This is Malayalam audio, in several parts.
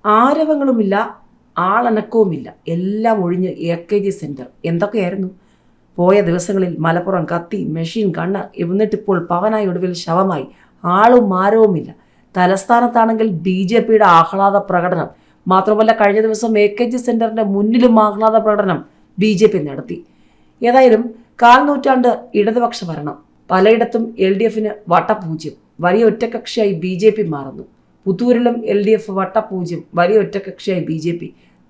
ആരവങ്ങളുമില്ല, ആളനക്കവുമില്ല. എല്ലാം ഒഴിഞ്ഞ് AKG സെന്റർ. എന്തൊക്കെയായിരുന്നു പോയ ദിവസങ്ങളിൽ. മലപ്പുറം കത്തി, മെഷീൻ, കണ്ണ്, എന്നിട്ടിപ്പോൾ പവനായി, ഒടുവിൽ ശവമായി. ആളും മാരവുമില്ല. തലസ്ഥാനത്താണെങ്കിൽ BJPയുടെ ആഹ്ലാദ പ്രകടനം. മാത്രമല്ല, കഴിഞ്ഞ ദിവസം AKG സെന്ററിന്റെ മുന്നിലും ആഹ്ലാദ പ്രകടനം BJP നടത്തി. ഏതായാലും കാൽനൂറ്റാണ്ട് ഇടതുപക്ഷ ഭരണം. പലയിടത്തും LDFന് വട്ടപൂജ്യം. വലിയ ഒറ്റക്കക്ഷിയായി BJP മാറുന്നു. പുത്തൂരിലും LDF വട്ടപൂജ്യം, വലിയ ഒറ്റക്കക്ഷിയായി BJP.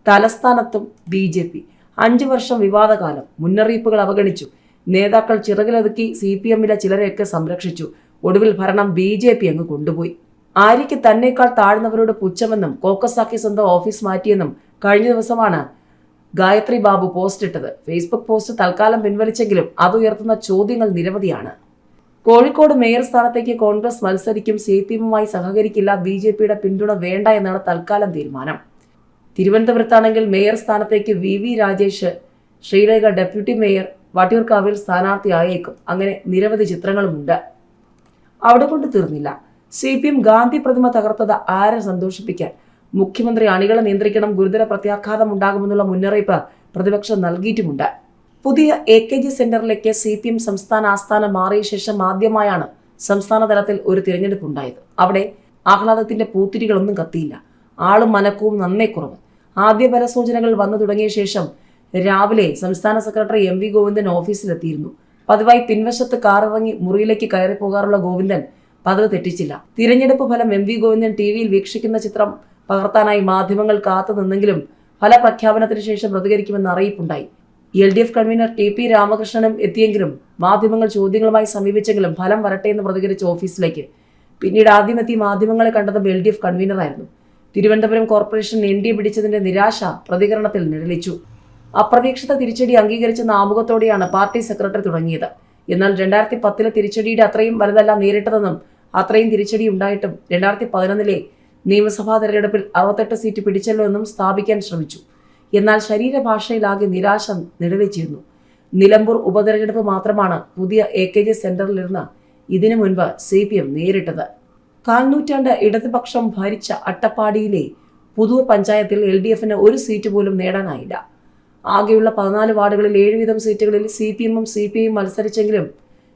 തലസ്ഥാനത്തും BJP. 5 വർഷം വിവാദകാലം. മുന്നറിയിപ്പുകൾ അവഗണിച്ചു. നേതാക്കൾ ചിറകിലൊതുക്കി. CPMലെ ചിലരെയൊക്കെ സംരക്ഷിച്ചു. ഒടുവിൽ ഭരണം BJP അങ്ങ് കൊണ്ടുപോയി. ആര്യയ്ക്ക് തന്നേക്കാൾ താഴ്ന്നവരോട് പുച്ഛമെന്നും കോക്കസാക്കി സ്വന്തം ഓഫീസ് മാറ്റിയെന്നും കഴിഞ്ഞ ദിവസമാണ് ഗായത്രി ബാബു പോസ്റ്റ് ഇട്ടത്. ഫേസ്ബുക്ക് പോസ്റ്റ് തൽക്കാലം പിൻവലിച്ചെങ്കിലും അതുയർത്തുന്ന ചോദ്യങ്ങൾ നിരവധിയാണ്. കോഴിക്കോട് മേയർ സ്ഥാനത്തേക്ക് കോൺഗ്രസ് മത്സരിക്കും. CPMുമായി സഹകരിക്കില്ല. BJPയുടെ പിന്തുണ വേണ്ട എന്നാണ് തൽക്കാലം തീരുമാനം. തിരുവനന്തപുരത്താണെങ്കിൽ മേയർ സ്ഥാനത്തേക്ക് VV Rajesh, Sreelekha deputy mayor, വട്ടിയൂർക്കാവിൽ സ്ഥാനാർത്ഥിയായേക്കും. അങ്ങനെ നിരവധി ചിത്രങ്ങളുമുണ്ട്. അവിടെ കൊണ്ട് തീർന്നില്ല. CPM ഗാന്ധി പ്രതിമ തകർത്തത് ആരെ സന്തോഷിപ്പിക്കാൻ? മുഖ്യമന്ത്രി അണികളെ നിയന്ത്രിക്കണം, ഗുരുതര പ്രത്യാഘാതം ഉണ്ടാകുമെന്നുള്ള മുന്നറിയിപ്പ് പ്രതിപക്ഷം നൽകിയിട്ടുമുണ്ട്. പുതിയ AKG സെന്ററിലേക്ക് CPM സംസ്ഥാന ആസ്ഥാനം മാറിയ ശേഷം ആദ്യമായാണ് സംസ്ഥാന തലത്തിൽ ഒരു തിരഞ്ഞെടുപ്പ് ഉണ്ടായത്. അവിടെ ആഹ്ലാദത്തിന്റെ പൂത്തിരികളൊന്നും കത്തിയില്ല. ആളും മനക്കവും നന്നേ കുറവ്. ആദ്യ ഫലസൂചനകൾ വന്നു തുടങ്ങിയ ശേഷം രാവിലെ സംസ്ഥാന സെക്രട്ടറി MV ഗോവിന്ദൻ ഓഫീസിലെത്തിയിരുന്നു. പതിവായി പിൻവശത്ത് കാറിറങ്ങി മുറിയിലേക്ക് കയറി പോകാറുള്ള ഗോവിന്ദൻ പതിവ് തെറ്റിച്ചില്ല. തിരഞ്ഞെടുപ്പ് ഫലം MV ഗോവിന്ദൻ TVയിൽ വീക്ഷിക്കുന്ന ചിത്രം പകർത്താനായി മാധ്യമങ്ങൾ കാത്തു നിന്നെങ്കിലും ഫലപ്രഖ്യാപനത്തിന് ശേഷം പ്രതികരിക്കുമെന്ന് അറിയിപ്പുണ്ടായി. LDF കൺവീനർ TP രാമകൃഷ്ണനും എത്തിയെങ്കിലും മാധ്യമങ്ങൾ ചോദ്യങ്ങളുമായി സമീപിച്ചെങ്കിലും ഫലം വരട്ടെ എന്ന് പ്രതികരിച്ച ഓഫീസിലേക്ക്. പിന്നീട് ആദ്യമെത്തി മാധ്യമങ്ങളെ കണ്ടതും LDF കൺവീനറായിരുന്നു. തിരുവനന്തപുരം കോർപ്പറേഷൻ NDA പിടിച്ചതിന്റെ നിരാശ പ്രതികരണത്തിൽ നിഴലിച്ചു. അപ്രതീക്ഷിത തിരിച്ചടി അംഗീകരിച്ചെന്ന ആമുഖത്തോടെയാണ് പാർട്ടി സെക്രട്ടറി തുടങ്ങിയത്. എന്നാൽ 2010 തിരിച്ചടിയുടെ അത്രയും വലുതല്ല നേരിട്ടതെന്നും അത്രയും തിരിച്ചടി ഉണ്ടായിട്ടും 2011 നിയമസഭാ തെരഞ്ഞെടുപ്പിൽ 68 സീറ്റ് പിടിച്ചല്ലോ എന്നും സ്ഥാപിക്കാൻ ശ്രമിച്ചു. എന്നാൽ ശരീരഭാഷയിലാകെ നിരാശ നിഴലിച്ചിരുന്നു. നിലമ്പൂർ ഉപതെരഞ്ഞെടുപ്പ് മാത്രമാണ് പുതിയ AKG സെന്ററിലിരുന്ന് ഇതിനു മുൻപ് CPM നേരിട്ടത്. കാൽനൂറ്റാണ്ട് ഇടതുപക്ഷം ഭരിച്ച അട്ടപ്പാടിയിലെ പുതൂർ പഞ്ചായത്തിൽ LDFന് ഒരു സീറ്റ് പോലും നേടാനായില്ല. ആകെയുള്ള 14 വാർഡുകളിൽ 7 വീതം സീറ്റുകളിൽ CPMും CPIയും മത്സരിച്ചെങ്കിലും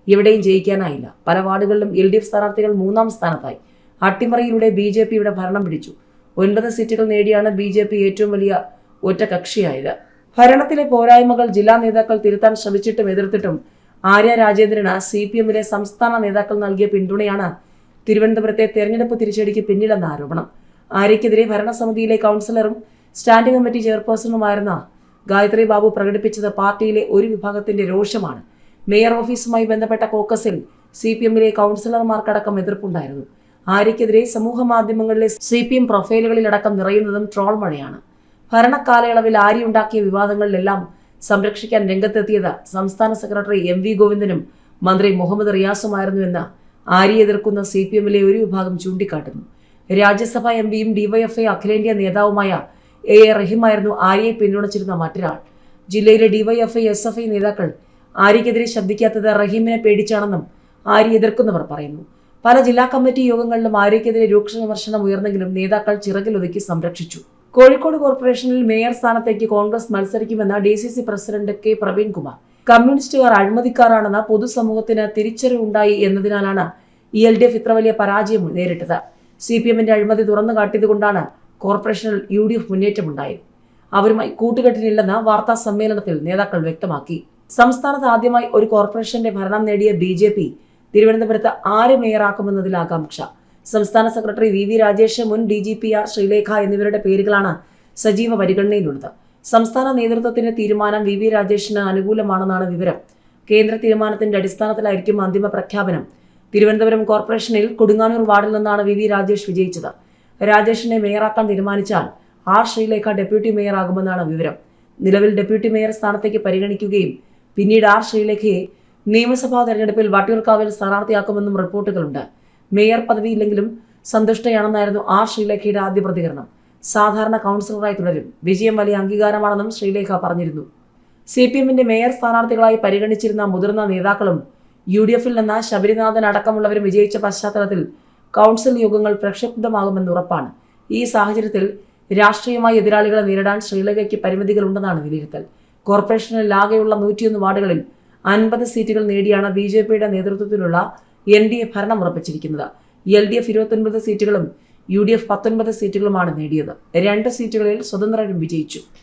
എവിടെയും ജയിക്കാനായില്ല. പല വാർഡുകളിലും LDF സ്ഥാനാർത്ഥികൾ 3ാം സ്ഥാനത്തായി. അട്ടിമറിയിലൂടെ BJPയുടെ ഭരണം പിടിച്ചു. 9 സീറ്റുകൾ നേടിയാണ് BJP ഏറ്റവും വലിയ ഒറ്റ കക്ഷിയായത്. ഭരണത്തിലെ പോരായ്മകൾ ജില്ലാ നേതാക്കൾ തിരുത്താൻ ശ്രമിച്ചിട്ടും എതിർത്തിട്ടും ആര്യ രാജേന്ദ്രന് CPMലെ സംസ്ഥാന നേതാക്കൾ നൽകിയ പിന്തുണയാണ് തിരുവനന്തപുരത്തെ തെരഞ്ഞെടുപ്പ് തിരിച്ചടിക്ക് പിന്നിലെന്ന ആരോപണം. ആര്യയ്ക്കെതിരെ ഭരണസമിതിയിലെ കൗൺസിലറും സ്റ്റാൻഡിംഗ് കമ്മിറ്റി ചെയർപേഴ്സണുമായിരുന്ന ഗായത്രി ബാബു പ്രകടിപ്പിച്ചത് പാർട്ടിയിലെ ഒരു വിഭാഗത്തിന്റെ രോഷമാണ്. മേയർ ഓഫീസുമായി ബന്ധപ്പെട്ട കോക്കസിൽ CPMലെ കൗൺസിലർമാർക്കടക്കം എതിർപ്പുണ്ടായിരുന്നു. ആര്യയ്ക്കെതിരെ സമൂഹ മാധ്യമങ്ങളിലെ CPM പ്രൊഫൈലുകളിലടക്കം നിറയുന്നതും ട്രോൾ മഴയാണ്. ഭരണകാലയളവിൽ ആര്യ ഉണ്ടാക്കിയ വിവാദങ്ങളിലെല്ലാം സംരക്ഷിക്കാൻ രംഗത്തെത്തിയത് സംസ്ഥാന സെക്രട്ടറി MV ഗോവിന്ദനും മന്ത്രി മുഹമ്മദ് റിയാസുമായിരുന്നുവെന്ന് ആര്യ എതിർക്കുന്ന CPMലെ ഒരു വിഭാഗം ചൂണ്ടിക്കാട്ടുന്നു. രാജ്യസഭാ MPയും DYFI അഖിലേന്ത്യാ നേതാവുമായ A റഹീമായിരുന്നു ആര്യയെ പിന്തുണച്ചിരുന്ന മറ്റൊരാൾ. ജില്ലയിലെ DYFI SFI നേതാക്കൾ ആര്യയ്ക്കെതിരെ ശബ്ദിക്കാത്തത് റഹീമിനെ പേടിച്ചാണെന്നും ആര്യ എതിർക്കുന്നവർ പറയുന്നു. പല ജില്ലാ കമ്മിറ്റി യോഗങ്ങളിലും ആര്യയ്ക്കെതിരെ രൂക്ഷ വിമർശനം ഉയർന്നെങ്കിലും നേതാക്കൾ ചിറകിലൊതുക്കി സംരക്ഷിച്ചു. കോഴിക്കോട് കോർപ്പറേഷനിൽ മേയർ സ്ഥാനത്തേക്ക് കോൺഗ്രസ് മത്സരിക്കുമെന്ന് DCC പ്രസിഡന്റ് K പ്രവീൺകുമാർ. കമ്മ്യൂണിസ്റ്റുകാർ അഴിമതിക്കാരാണെന്ന് പൊതുസമൂഹത്തിന് തിരിച്ചറിവുണ്ടായി എന്നതിനാലാണ് LDF ഇത്ര വലിയ പരാജയം നേരിട്ടത്. CPMന്റെ അഴിമതി തുറന്നു കാട്ടിയതുകൊണ്ടാണ് കോർപ്പറേഷനിൽ UDF മുന്നേറ്റമുണ്ടായത്. അവരുമായി കൂട്ടുകെട്ടിനില്ലെന്ന് വാർത്താ സമ്മേളനത്തിൽ നേതാക്കൾ വ്യക്തമാക്കി. സംസ്ഥാനത്ത് ആദ്യമായി ഒരു കോർപ്പറേഷന്റെ ഭരണം നേടിയ BJP തിരുവനന്തപുരത്ത് ആര് മേയറാക്കുമെന്നതിൽ ആകാംക്ഷ. സംസ്ഥാന സെക്രട്ടറി VV രാജേഷ്, മുൻ DGPR ശ്രീലേഖ എന്നിവരുടെ പേരുകളാണ് സജീവ പരിഗണനയിലുള്ളത്. സംസ്ഥാന നേതൃത്വത്തിന്റെ തീരുമാനം VV രാജേഷിന് അനുകൂലമാണെന്നാണ് വിവരം. കേന്ദ്ര തീരുമാനത്തിന്റെ അടിസ്ഥാനത്തിലായിരിക്കും അന്തിമ പ്രഖ്യാപനം. തിരുവനന്തപുരം കോർപ്പറേഷനിൽ കൊടുങ്ങാനൂർ വാർഡിൽ നിന്നാണ് VV രാജേഷ് വിജയിച്ചത്. രാജേഷിനെ മേയറാക്കാൻ തീരുമാനിച്ചാൽ R ശ്രീലേഖ ഡെപ്യൂട്ടി മേയറാകുമെന്നാണ് വിവരം. നിലവിൽ ഡെപ്യൂട്ടി മേയർ സ്ഥാനത്തേക്ക് പരിഗണിക്കുകയും പിന്നീട് R ശ്രീലേഖയെ നിയമസഭാ തെരഞ്ഞെടുപ്പിൽ വട്ടിയൂർക്കാവിൽ സ്ഥാനാർത്ഥിയാക്കുമെന്നും റിപ്പോർട്ടുകളുണ്ട്. മേയർ പദവിയില്ലെങ്കിലും സന്തുഷ്ടയാണെന്നായിരുന്നു R ശ്രീലേഖയുടെ ആദ്യ പ്രതികരണം. സാധാരണ കൗൺസിലറായി തുടരും. വിജയം വലിയ അംഗീകാരമാണെന്നും ശ്രീലേഖ പറഞ്ഞിരുന്നു. CPMന്റെ മേയർ സ്ഥാനാർത്ഥികളായി പരിഗണിച്ചിരുന്ന മുതിർന്ന നേതാക്കളും UDFിൽ നിന്ന് ശബരിനാഥൻ അടക്കമുള്ളവരും വിജയിച്ച പശ്ചാത്തലത്തിൽ കൗൺസിൽ യോഗങ്ങൾ പ്രക്ഷുബ്ധമാകുമെന്ന് ഉറപ്പാണ്. ഈ സാഹചര്യത്തിൽ രാഷ്ട്രീയമായി എതിരാളികളെ നേരിടാൻ ശ്രീലങ്കയ്ക്ക് പരിമിതികളുണ്ടെന്നാണ് വിലയിരുത്തൽ. കോർപ്പറേഷനിൽ ആകെയുള്ള 101 വാർഡുകളിൽ 50 സീറ്റുകൾ നേടിയാണ് BJPയുടെ നേതൃത്വത്തിലുള്ള NDA ഭരണം ഉറപ്പിച്ചിരിക്കുന്നത്. LDF 29 സീറ്റുകളും UDF 19 സീറ്റുകളുമാണ് നേടിയത്. 2 സീറ്റുകളിൽ സ്വതന്ത്രരും വിജയിച്ചു.